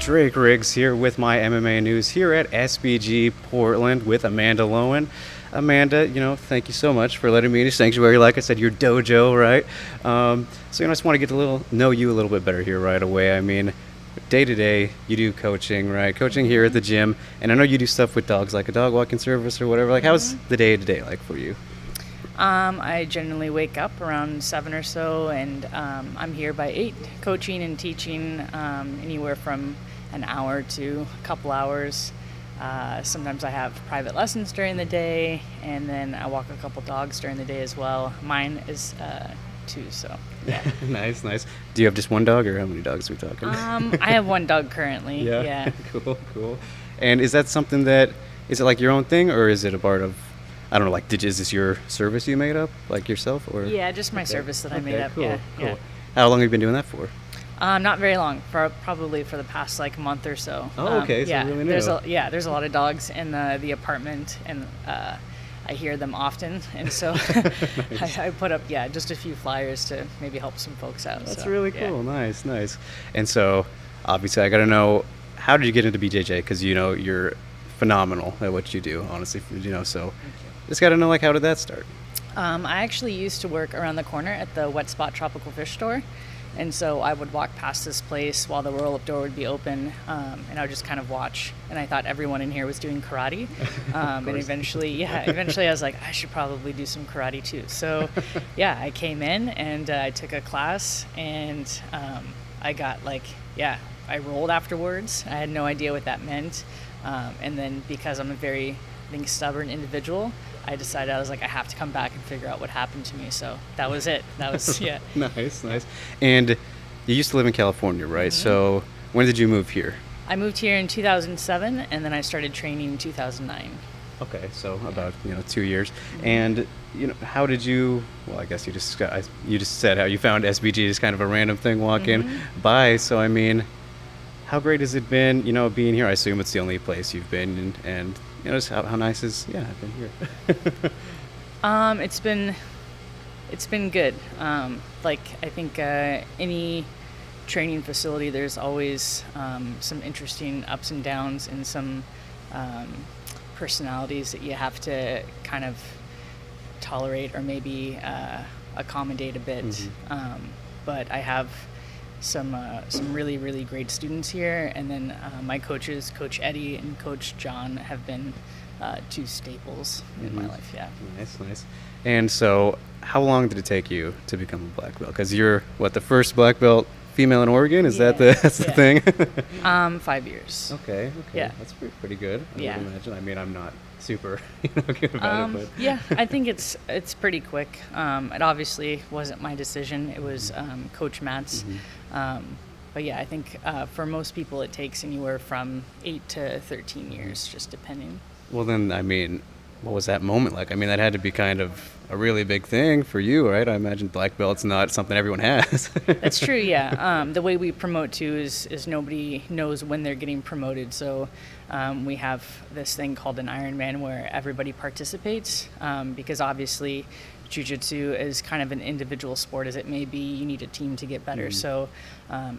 Drake Riggs here with my MMA news here at SBG Portland with Amanda Loewen. Amanda, thank you so much for letting me in your sanctuary. Like I said, your dojo, right? So, I just want to get know you a little bit better here right away. I mean, day to day, you do coaching, right? Coaching here at the gym, and I know you do stuff with dogs, like a dog walking service or whatever. Like, how's the day to day like for you? I generally wake up around 7 or so, and I'm here by 8, coaching and teaching anywhere from an hour to a couple hours. Sometimes I have private lessons during the day, and then I walk a couple dogs during the day as well. Mine is 2, so yeah. Nice. Do you have just one dog, or how many dogs are we talking? I have one dog currently. Yeah. Cool. And is that something is it like your own thing, or is it a part of, I don't know, like, is this your service you made up, like yourself, or? Yeah, just my service that I made up. Cool. Yeah. How long have you been doing that for? Not very long, probably for the past month or so. Oh, okay. So really new. There's a lot of dogs in the apartment, and I hear them often, and so Nice. I put up just a few flyers to maybe help some folks out. That's so, really cool. Yeah. Nice. And so, obviously, I got to know, how did you get into BJJ? Because you're phenomenal at what you do, honestly. So just got to know, how did that start? I actually used to work around the corner at the Wet Spot Tropical Fish Store. And so I would walk past this place while the roll-up door would be open, and I would just kind of watch. And I thought everyone in here was doing karate. And eventually I was like, I should probably do some karate too. So, I came in and I took a class, and I got I rolled afterwards. I had no idea what that meant. And then because I'm a very, stubborn individual, I decided I have to come back and figure out what happened to me. So that was it. Nice. And you used to live in California, right? Mm-hmm. So when did you move here? I moved here in 2007, and then I started training in 2009. Okay, so about 2 years. Mm-hmm. And how did you? Well, I guess you just said how you found SBG as kind of a random thing walking by. So I mean, how great has it been? Being here. I assume it's the only place you've been, and just how nice is I've been here. It's been good. I think any training facility, there's always some interesting ups and downs, and some personalities that you have to kind of tolerate or maybe accommodate a bit. Mm-hmm. But I have some really, really great students here, and then my coaches, Coach Eddie and Coach John, have been 2 staples in my life. Yeah. Nice. And so, how long did it take you to become a black belt? Because you're the first black belt female in Oregon? Is that the thing? 5 years. Okay. Yeah. That's pretty good. I would imagine. I mean, I'm not super good about it, but yeah, I think it's pretty quick. It obviously wasn't my decision. It was Coach Matt's. Mm-hmm. But yeah, I think for most people it takes anywhere from 8 to 13 years, just depending. Well, then, I mean, what was that moment like? I mean, that had to be kind of a really big thing for you, right? I imagine black belt's not something everyone has. That's true, yeah. The way we promote too is nobody knows when they're getting promoted. So we have this thing called an Ironman where everybody participates, because obviously Jiu-Jitsu is kind of an individual sport as it may be. You need a team to get better. So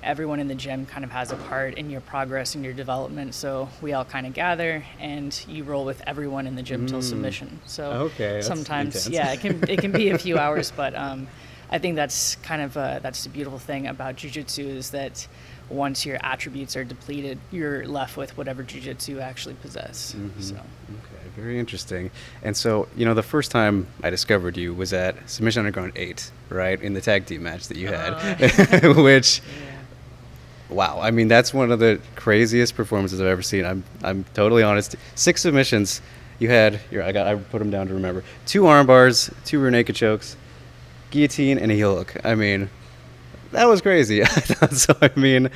everyone in the gym kind of has a part in your progress and your development. So we all kind of gather, and you roll with everyone in the gym till submission. So sometimes, it can be a few hours, but I think that's kind of that's the beautiful thing about Jiu-Jitsu, is that once your attributes are depleted, you're left with whatever Jiu-Jitsu you actually possess. Mm-hmm. So. Okay, very interesting. And so, the first time I discovered you was at Submission Underground 8, right, in the tag team match that you had, which, wow, I mean, that's one of the craziest performances I've ever seen. I'm totally honest. 6 submissions. You had, I put them down to remember, 2 arm bars, 2 rear naked chokes, guillotine, and a heel hook. I mean, that was crazy. So, I mean,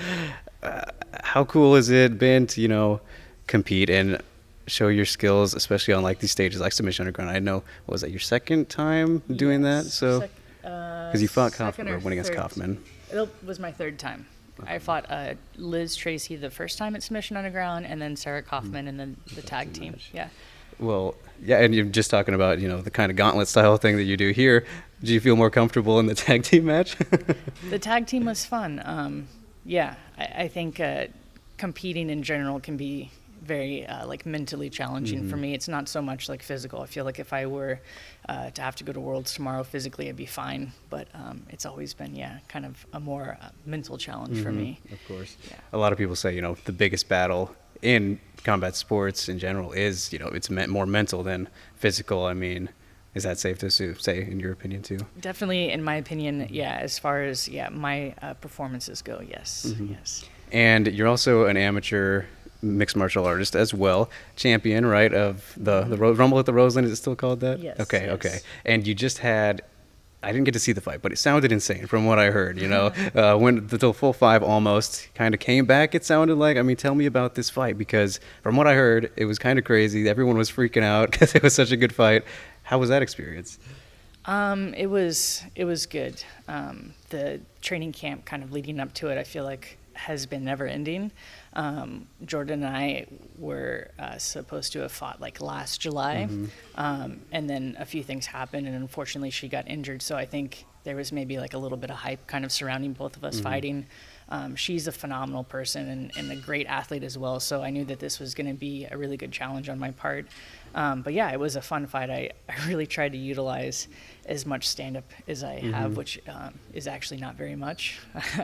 how cool has it been to, compete and show your skills, especially on these stages like Submission Underground? I know, was that your second time doing that? So, because you fought Kaufman, or went against Kaufman. It was my 3rd time. I fought Liz Tracy the first time at Submission Underground, and then Sarah Kaufman, and then the tag team. Match. Yeah. Well, yeah, and you're just talking about, the kind of gauntlet style thing that you do here. Do you feel more comfortable in the tag team match? The tag team was fun. I think competing in general can be very like mentally challenging for me. It's not so much like physical. I feel like if I were to have to go to Worlds tomorrow physically, I'd be fine. But it's always been, kind of a more mental challenge for me. Of course. Yeah. A lot of people say, the biggest battle in combat sports in general is, it's more mental than physical. I mean, is that safe to say in your opinion too? Definitely, in my opinion, as far as my performances go, yes. Yes. And you're also an amateur mixed martial artist as well, champion, right, of the Rumble at the Roseland. Is it still called that? Yes. Okay. Yes. Okay. And you just had, I didn't get to see the fight, but it sounded insane from what I heard. When the full 5 almost kind of came back, it sounded like. I mean, tell me about this fight, because from what I heard, it was kind of crazy. Everyone was freaking out because it was such a good fight. How was that experience? It was good. The training camp kind of leading up to it, I feel like, has been never ending. Jordan and I were supposed to have fought like last July, and then a few things happened, and unfortunately she got injured. So I think there was maybe like a little bit of hype kind of surrounding both of us fighting. She's a phenomenal person and a great athlete as well. So I knew that this was going to be a really good challenge on my part. But it was a fun fight. I really tried to utilize as much stand-up as I have, which is actually not very much.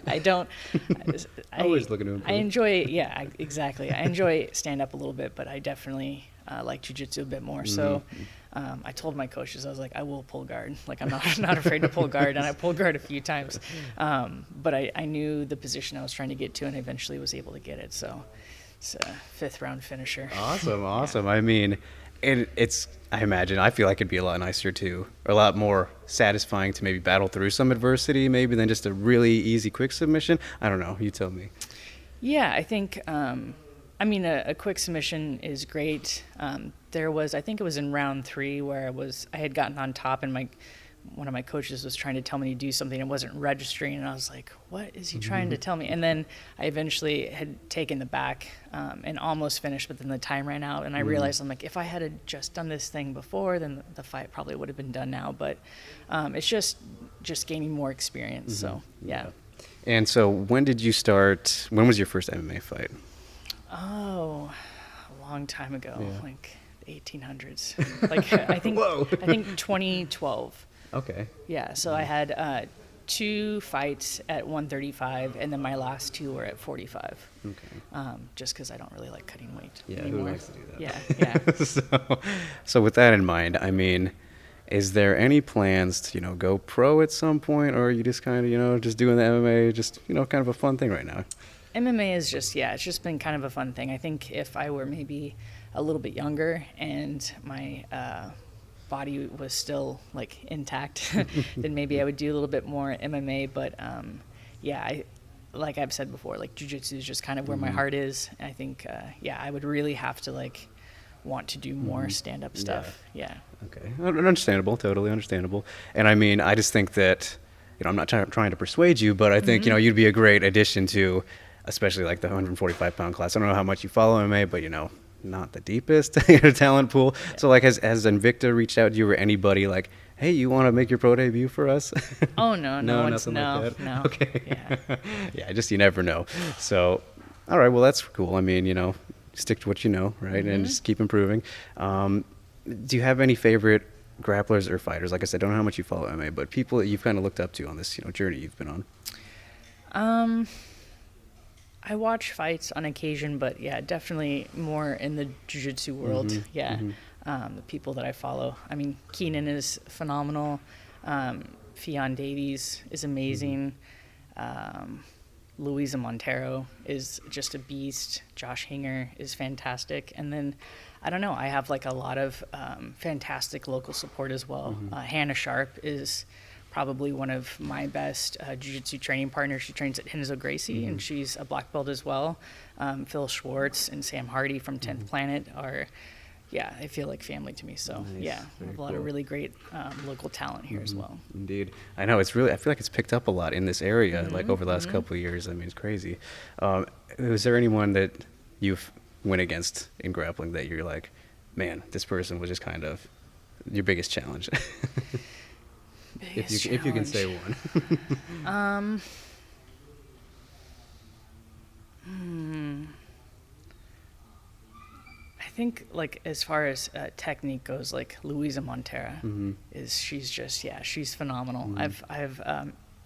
I don't. Always looking to improve. I enjoy, exactly. I enjoy stand-up a little bit, but I definitely like jiu-jitsu a bit more. So I told my coaches, I was like, I will pull guard. Like, I'm not afraid to pull guard, and I pulled guard a few times. But I knew the position I was trying to get to, and eventually was able to get it. So it's a 5th round finisher. Awesome. I mean, and I imagine, I feel like it'd be a lot nicer too, or a lot more satisfying to maybe battle through some adversity maybe than just a really easy quick submission. I don't know, you tell me. Yeah, I think a quick submission is great. I think it was in round 3 where I had gotten on top, and one of my coaches was trying to tell me to do something and wasn't registering, and I was like, what is he trying to tell me? And then I eventually had taken the back and almost finished, but then the time ran out, and I realized, I'm like, if I had just done this thing before, then the fight probably would have been done now. But it's just gaining more experience. So yeah. And so when was your first MMA fight? Oh, a long time ago, like the 1800s. Like I think 2012. Okay. Yeah, so I had 2 fights at 135, and then my last 2 were at 45. Okay. Just because I don't really like cutting weight anymore. Who likes to do that? Yeah. So with that in mind, I mean, is there any plans to, go pro at some point, or are you just kind of, just doing the MMA, just, kind of a fun thing right now? MMA is just, it's just been kind of a fun thing. I think if I were maybe a little bit younger and my body was still like intact, then maybe I would do a little bit more MMA. But like I've said before, like jiu-jitsu is just kind of where my heart is. And I think, I would really have to like want to do more stand-up stuff. Yeah. Okay. Understandable. Totally understandable. And I mean, I just think that, I'm not trying to persuade you, but I think, you'd be a great addition to, especially like the 145-pound class. I don't know how much you follow MMA, but, not the deepest talent pool. Yeah. So like has Invicta reached out to you or anybody like, hey, you want to make your pro debut for us? Oh, no. Nothing like that? No. Okay. Yeah. Yeah, just you never know. So, all right, well, that's cool. I mean, stick to what you know, right? And just keep improving. Do you have any favorite grapplers or fighters? Like I said, I don't know how much you follow MMA, but people that you've kind of looked up to on this, journey you've been on. I watch fights on occasion, but definitely more in the jiu-jitsu world. The people that I follow. I mean, Keenan is phenomenal. Fionn Davies is amazing. Luisa Montero is just a beast. Josh Hinger is fantastic. And then, I don't know, I have like a lot of fantastic local support as well. Hannah Sharp is probably one of my best jiu-jitsu training partners. She trains at Henzo Gracie, and she's a black belt as well. Phil Schwartz and Sam Hardy from 10th Planet are, they feel like family to me. So, nice. We have a lot of really great local talent here as well. Indeed. I know, I feel like it's picked up a lot in this area, like over the last couple of years. I mean, it's crazy. Was there anyone that you've went against in grappling that you're like, man, this person was just kind of your biggest challenge? If you can say one. think like as far as technique goes, like Louisa Montera she's just she's phenomenal. I've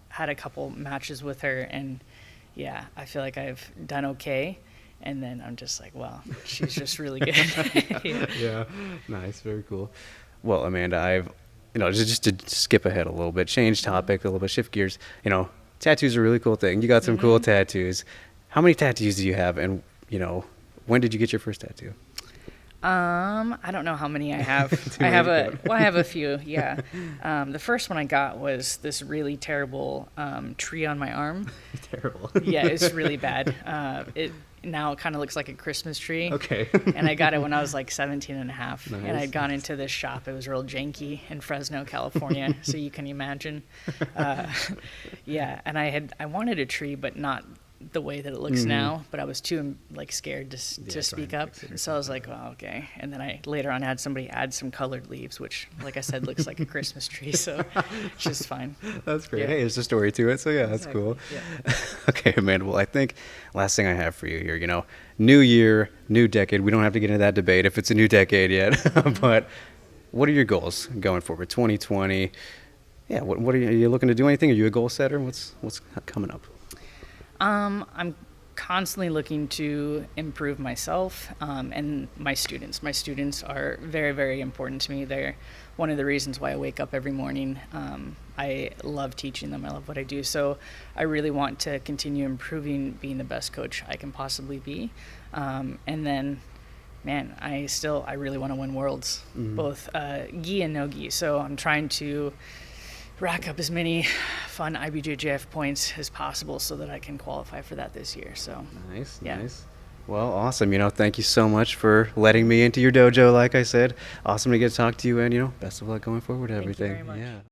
had a couple matches with her, and I feel like I've done okay, and then I'm just like, wow, she's just really good. Yeah, nice, very cool. Well, Amanda, I've just to skip ahead a little bit, change topic a little bit, shift gears. Tattoos are a really cool thing. You got some cool tattoos. How many tattoos do you have, and when did you get your first tattoo? I don't know how many I have. I have a few. Yeah. The first one I got was this really terrible tree on my arm. Terrible. Yeah, it's really bad. It now kind of looks like a Christmas tree. Okay. And I got it when I was like 17 and a half. Nice. And I'd gone into this shop. It was real janky in Fresno, California. So you can imagine. And I wanted a tree, but not the way that it looks now, but I was too scared to speak up. So I was like, well, okay. And then I later on had somebody add some colored leaves, which, like I said, looks like a Christmas tree. So it's just fine. That's great. Yeah. Hey, there's a story to it. So that's cool. Yeah. Okay, Amanda. Well, I think last thing I have for you here, new year, new decade. We don't have to get into that debate if it's a new decade yet, but what are your goals going forward? 2020. Yeah. What are you looking to do? Anything? Are you a goal setter? What's coming up? I'm constantly looking to improve myself and my students. My students are very, very important to me. They're one of the reasons why I wake up every morning. I love teaching them. I love what I do. So I really want to continue improving, being the best coach I can possibly be. And then, man, I really want to win worlds, both gi and no gi. So I'm trying to rack up as many fun IBJJF points as possible so that I can qualify for that this year. So nice. Well, awesome. Thank you so much for letting me into your dojo. Like I said, awesome to get to talk to you, and best of luck going forward. Thank you Everything. very much. Yeah.